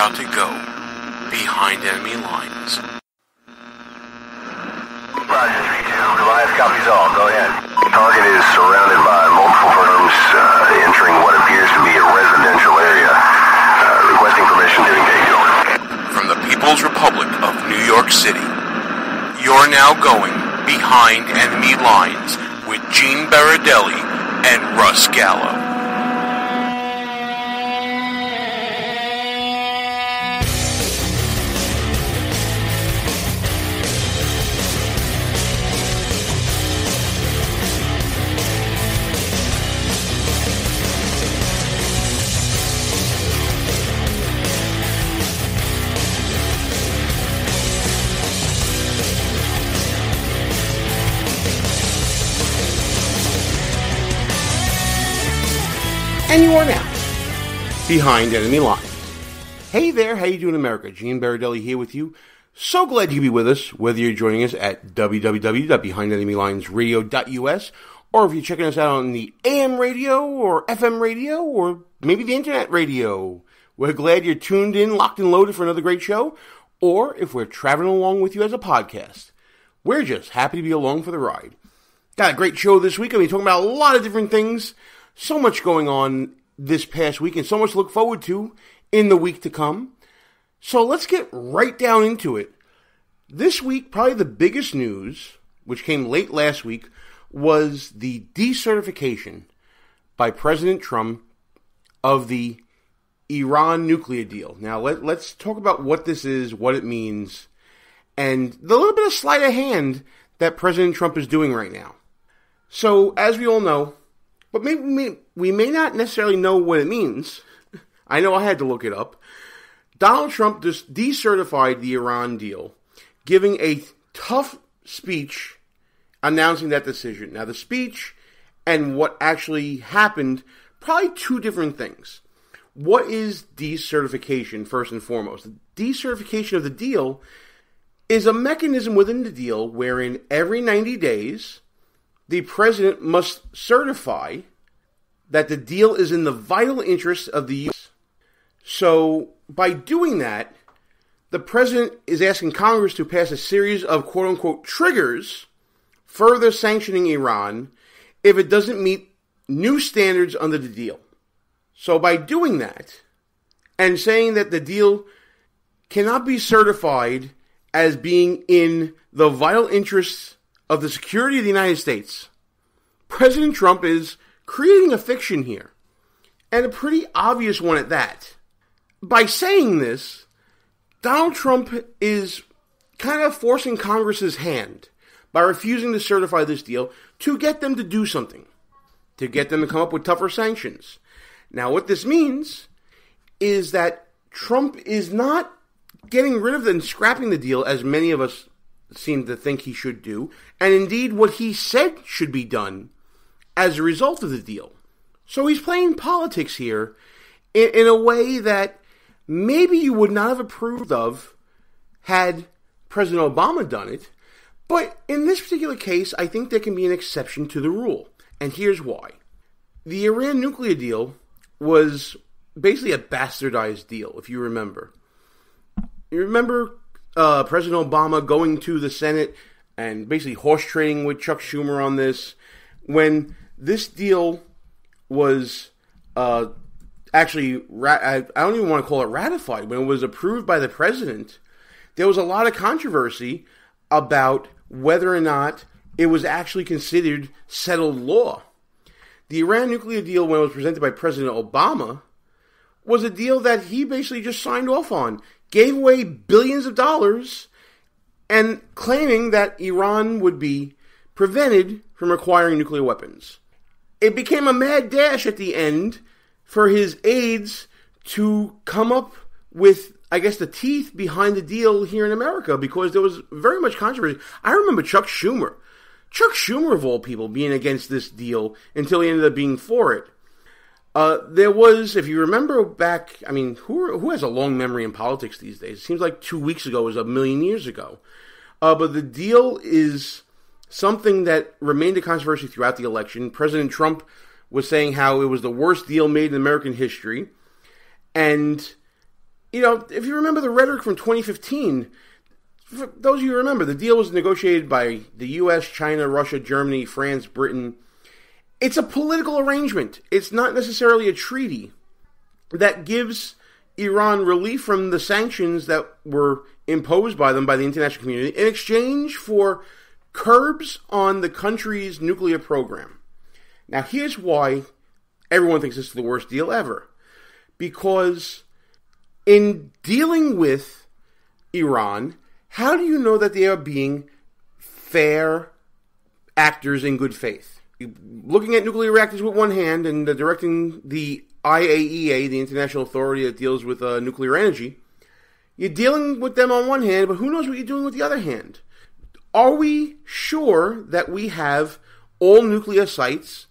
about to go behind enemy lines. Roger, 3-2. Goliath copies all. Go ahead. Target is surrounded by multiple firms entering what appears to be a residential area. Requesting permission to engage. Over. From the People's Republic of New York City, you're now going behind enemy lines with Gene Baradelli and Russ Gallo. And you are now behind enemy lines. Hey there, how you doing, America? Gene Baradelli here with you. So glad you could be with us, whether you're joining us at www.behindendemylinesradio.us, or if you're checking us out on the AM radio or FM radio, or maybe the internet radio. We're glad you're tuned in, locked and loaded for another great show, or if we're traveling along with you as a podcast. We're just happy to be along for the ride. Got a great show this week. I'll be talking about a lot of different things. So much going on this past week and so much to look forward to in the week to come. So let's get right down into it. This week, probably the biggest news, which came late last week, was the decertification by President Trump of the Iran nuclear deal. Now, let's talk about what this is, what it means, and the little bit of sleight of hand that President Trump is doing right now. So, as we all know, but maybe we may not necessarily know what it means. I know I had to look it up. Donald Trump just decertified the Iran deal, giving a tough speech announcing that decision. Now, the speech and what actually happened, probably two different things. What is decertification, first and foremost? The decertification of the deal is a mechanism within the deal wherein every 90 days, the president must certify that the deal is in the vital interests of the U.S. So, by doing that, the president is asking Congress to pass a series of quote-unquote triggers further sanctioning Iran if it doesn't meet new standards under the deal. So, by doing that, and saying that the deal cannot be certified as being in the vital interests of the security of the United States, President Trump is creating a fiction here, and a pretty obvious one at that. By saying this, Donald Trump is kind of forcing Congress's hand by refusing to certify this deal to get them to do something, to get them to come up with tougher sanctions. Now, what this means is that Trump is not getting rid of and scrapping the deal, as many of us seem to think he should do, and indeed what he said should be done as a result of the deal. So he's playing politics here in a way that maybe you would not have approved of had President Obama done it. But in this particular case, I think there can be an exception to the rule. And here's why. The Iran nuclear deal was basically a bastardized deal, if you remember. You remember President Obama going to the Senate and basically horse trading with Chuck Schumer on this, when this deal was actually, I don't even want to call it ratified. When it was approved by the president, there was a lot of controversy about whether or not it was actually considered settled law. The Iran nuclear deal, when it was presented by President Obama, was a deal that he basically just signed off on, gave away billions of dollars, and claiming that Iran would be prevented from acquiring nuclear weapons. It became a mad dash at the end for his aides to come up with, I guess, the teeth behind the deal here in America, because there was very much controversy. I remember Chuck Schumer, of all people, being against this deal until he ended up being for it. There was, if you remember back, I mean, who has a long memory in politics these days? It seems like 2 weeks ago was a million years ago. But the deal is something that remained a controversy throughout the election. President Trump was saying how it was the worst deal made in American history. And if you remember the rhetoric from 2015, for those of you who remember, the deal was negotiated by the U.S., China, Russia, Germany, France, Britain. It's a political arrangement. It's not necessarily a treaty that gives Iran relief from the sanctions that were imposed by them by the international community in exchange for curbs on the country's nuclear program. Now, here's why everyone thinks this is the worst deal ever. Because in dealing with Iran, how do you know that they are being fair actors in good faith? Looking at nuclear reactors with one hand and directing the IAEA, the international authority that deals with nuclear energy, you're dealing with them on one hand, but who knows what you're doing with the other hand? Are we sure that we have all nuclear sites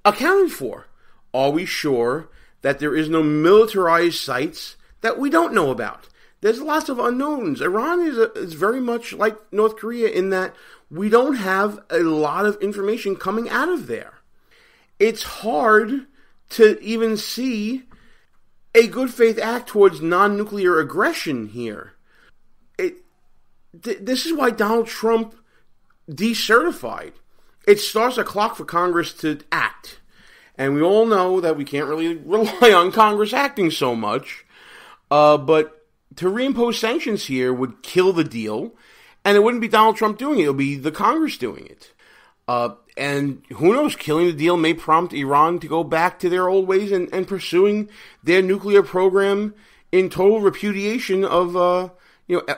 accounted for? Are we sure that there is no militarized sites that we don't know about? There's lots of unknowns. Iran is very much like North Korea in that we don't have a lot of information coming out of there. It's hard to even see a good faith act towards non-nuclear aggression here. This is why Donald Trump decertified. It starts a clock for Congress to act. And we all know that we can't really rely on Congress acting so much. But to reimpose sanctions here would kill the deal. And it wouldn't be Donald Trump doing it. It would be the Congress doing it. And who knows, killing the deal may prompt Iran to go back to their old ways and pursuing their nuclear program in total repudiation of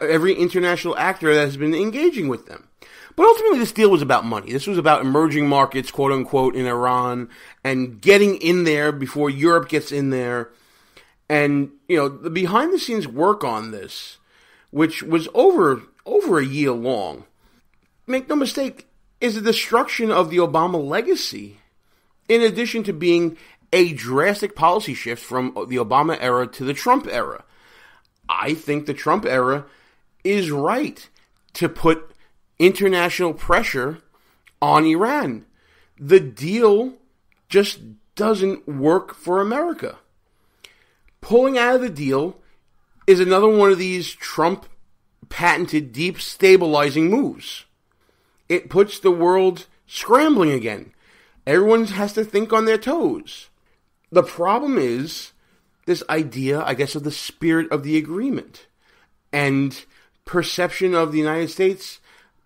every international actor that has been engaging with them. But ultimately, this deal was about money. This was about emerging markets, quote unquote, in Iran and getting in there before Europe gets in there. And, the behind the scenes work on this, which was over a year long, make no mistake, is the destruction of the Obama legacy, in addition to being a drastic policy shift from the Obama era to the Trump era. I think the Trump era is right to put international pressure on Iran. The deal just doesn't work for America. Pulling out of the deal is another one of these Trump patented deep stabilizing moves. It puts the world scrambling again. Everyone has to think on their toes. The problem is this idea, I guess, of the spirit of the agreement and perception of the United States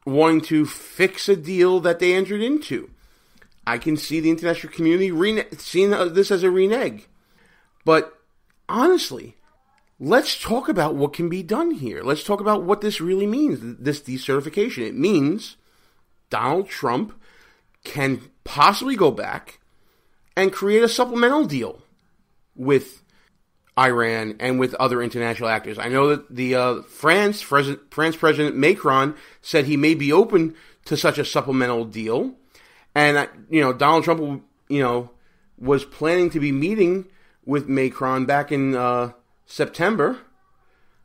wanting to fix a deal that they entered into. I can see the international community seeing this as a renege. But honestly, let's talk about what can be done here. Let's talk about what this really means, this decertification. It means Donald Trump can possibly go back and create a supplemental deal with Iran and with other international actors. I know that the France President Macron said he may be open to such a supplemental deal. And, Donald Trump, was planning to be meeting with Macron back in September.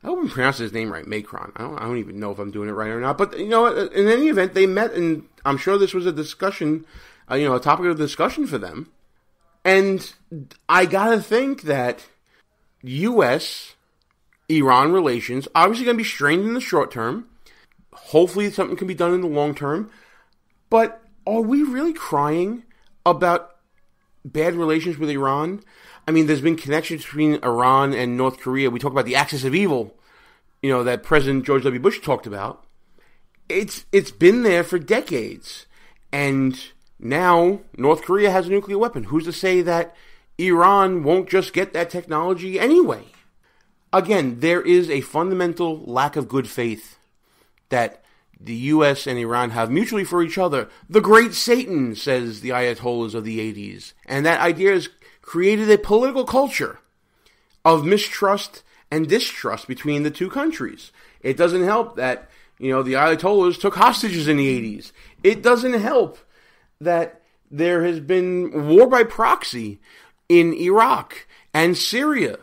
I hope I'm pronouncing his name right, Macron. I don't even know if I'm doing it right or not. But, in any event, they met, and I'm sure this was a discussion, a topic of discussion for them. And I gotta think that U.S.-Iran relations obviously going to be strained in the short term. Hopefully something can be done in the long term. But are we really crying about bad relations with Iran? I mean, there's been connections between Iran and North Korea. We talk about the axis of evil, that President George W. Bush talked about. It's been there for decades. And now North Korea has a nuclear weapon. Who's to say that Iran won't just get that technology anyway? Again, there is a fundamental lack of good faith that the U.S. and Iran have mutually for each other. The great Satan, says the Ayatollahs of the 80s. And that idea has created a political culture of mistrust and distrust between the two countries. It doesn't help that, the Ayatollahs took hostages in the 80s. It doesn't help that there has been war by proxy in Iraq and Syria.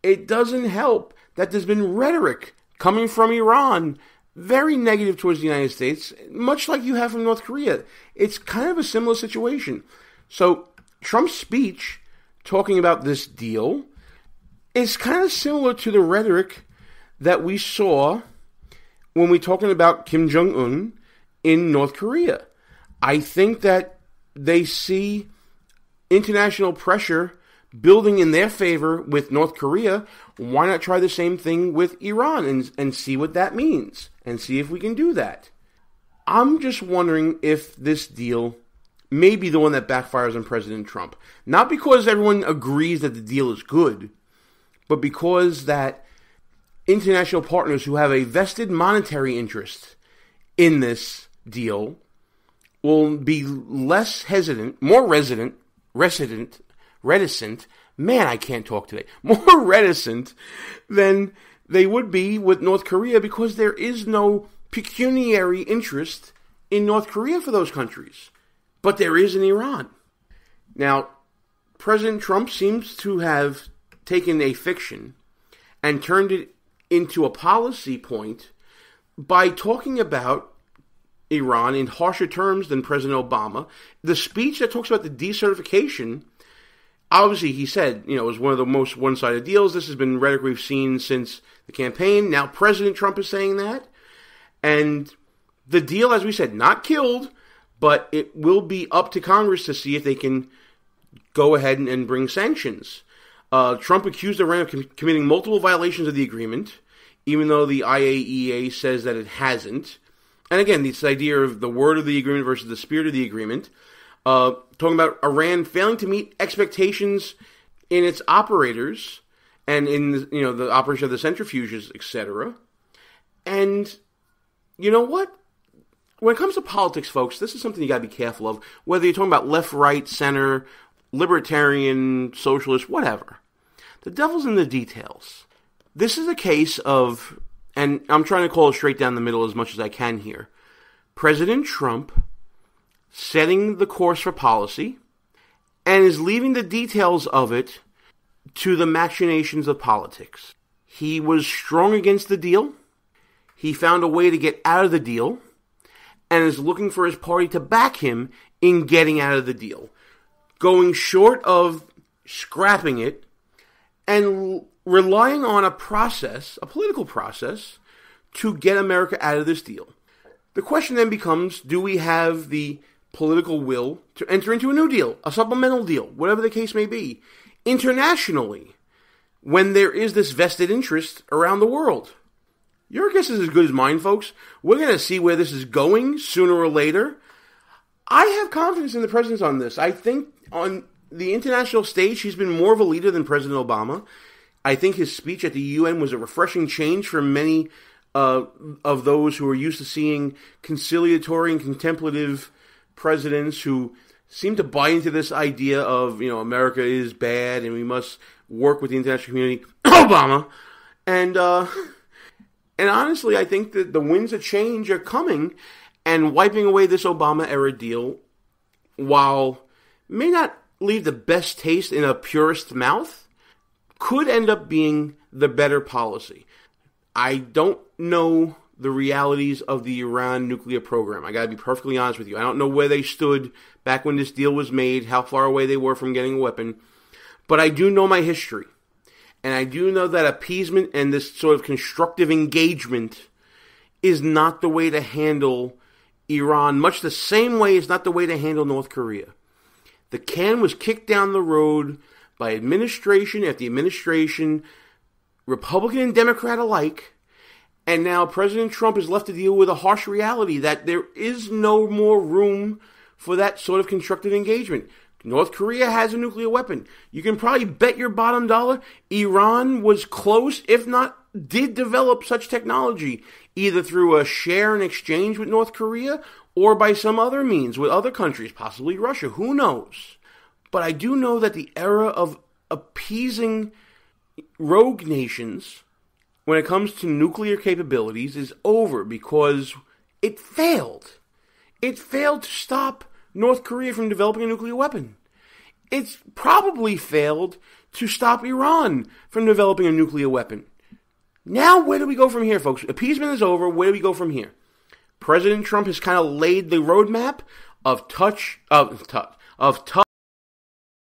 It doesn't help that there's been rhetoric coming from Iran very negative towards the United States, much like you have from North Korea. It's kind of a similar situation. So Trump's speech talking about this deal is kind of similar to the rhetoric that we saw when we're talking about Kim Jong-un in North Korea. I think that they see international pressure building in their favor with North Korea. Why not try the same thing with Iran and see what that means and see if we can do that? I'm just wondering if this deal may be the one that backfires on President Trump. Not because everyone agrees that the deal is good, but because that international partners who have a vested monetary interest in this deal will be less hesitant, more reticent, man, I can't talk today, more reticent than they would be with North Korea, because there is no pecuniary interest in North Korea for those countries. But there is in Iran. Now, President Trump seems to have taken a fiction and turned it into a policy point by talking about Iran in harsher terms than President Obama. The speech that talks about the decertification, obviously he said, it was one of the most one-sided deals. This has been rhetoric we've seen since the campaign. Now President Trump is saying that. And the deal, as we said, not killed, but it will be up to Congress to see if they can go ahead and bring sanctions. Trump accused Iran of committing multiple violations of the agreement, even though the IAEA says that it hasn't. And again, this idea of the word of the agreement versus the spirit of the agreement, talking about Iran failing to meet expectations in its operators and in the operation of the centrifuges, etc. And you know what? When it comes to politics, folks, this is something you got to be careful of. Whether you're talking about left, right, center, libertarian, socialist, whatever. The devil's in the details. This is a case of, and I'm trying to call it straight down the middle as much as I can here, President Trump setting the course for policy and is leaving the details of it to the machinations of politics. He was strong against the deal. He found a way to get out of the deal and is looking for his party to back him in getting out of the deal, going short of scrapping it and relying on a process, a political process, to get America out of this deal. The question then becomes, do we have the political will to enter into a new deal, a supplemental deal, whatever the case may be, internationally, when there is this vested interest around the world? Your guess is as good as mine, folks. We're going to see where this is going sooner or later. I have confidence in the president on this. I think on the international stage, he's been more of a leader than President Obama. I think his speech at the UN was a refreshing change for many of those who are used to seeing conciliatory and contemplative presidents who seem to buy into this idea of, America is bad and we must work with the international community. Obama! And honestly, I think that the winds of change are coming, and wiping away this Obama-era deal, while may not leave the best taste in a purist's mouth, could end up being the better policy. I don't know the realities of the Iran nuclear program. I gotta be perfectly honest with you. I don't know where they stood back when this deal was made, how far away they were from getting a weapon, but I do know my history. And I do know that appeasement and this sort of constructive engagement is not the way to handle Iran, much the same way it's not the way to handle North Korea. The can was kicked down the road by administration after administration, Republican and Democrat alike, and now President Trump is left to deal with a harsh reality that there is no more room for that sort of constructive engagement. North Korea has a nuclear weapon. You can probably bet your bottom dollar Iran was close, if not did develop such technology, either through a share and exchange with North Korea or by some other means with other countries, possibly Russia. Who knows? But I do know that the era of appeasing rogue nations when it comes to nuclear capabilities is over, because it failed. It failed to stop North Korea from developing a nuclear weapon. It's probably failed to stop Iran from developing a nuclear weapon. Now, where do we go from here, folks? Appeasement is over. Where do we go from here? President Trump has kind of laid the roadmap of tough